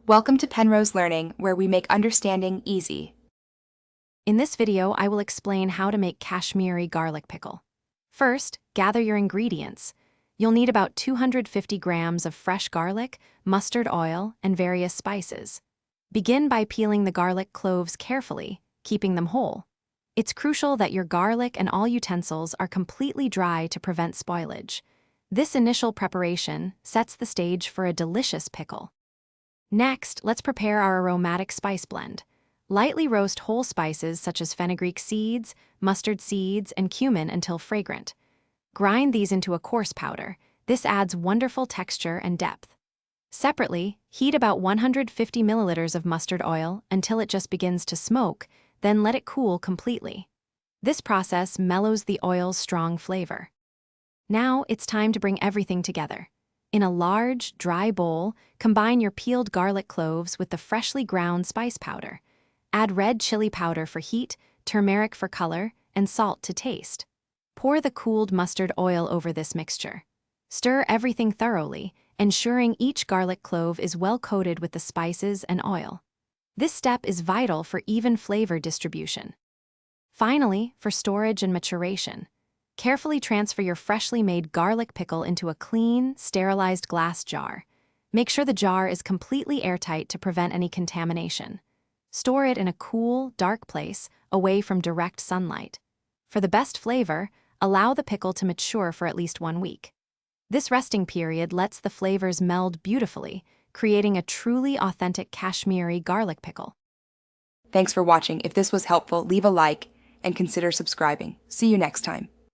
Welcome to Penrose Learning, where we make understanding easy. In this video, I will explain how to make Kashmiri garlic pickle. First, gather your ingredients. You'll need about 250 grams of fresh garlic, mustard oil, and various spices. Begin by peeling the garlic cloves carefully, keeping them whole. It's crucial that your garlic and all utensils are completely dry to prevent spoilage. This initial preparation sets the stage for a delicious pickle. Next, let's prepare our aromatic spice blend. Lightly roast whole spices such as fenugreek seeds, mustard seeds, and cumin until fragrant. Grind these into a coarse powder. This adds wonderful texture and depth. Separately, heat about 150 milliliters of mustard oil until it just begins to smoke, then let it cool completely. This process mellows the oil's strong flavor. Now it's time to bring everything together. In a large, dry bowl, combine your peeled garlic cloves with the freshly ground spice powder. Add red chili powder for heat, turmeric for color, and salt to taste. Pour the cooled mustard oil over this mixture. Stir everything thoroughly, ensuring each garlic clove is well coated with the spices and oil. This step is vital for even flavor distribution. Finally, for storage and maturation, carefully transfer your freshly made garlic pickle into a clean, sterilized glass jar. Make sure the jar is completely airtight to prevent any contamination. Store it in a cool, dark place, away from direct sunlight. For the best flavor, allow the pickle to mature for at least 1 week. This resting period lets the flavors meld beautifully, creating a truly authentic Kashmiri garlic pickle. Thanks for watching. If this was helpful, leave a like and consider subscribing. See you next time.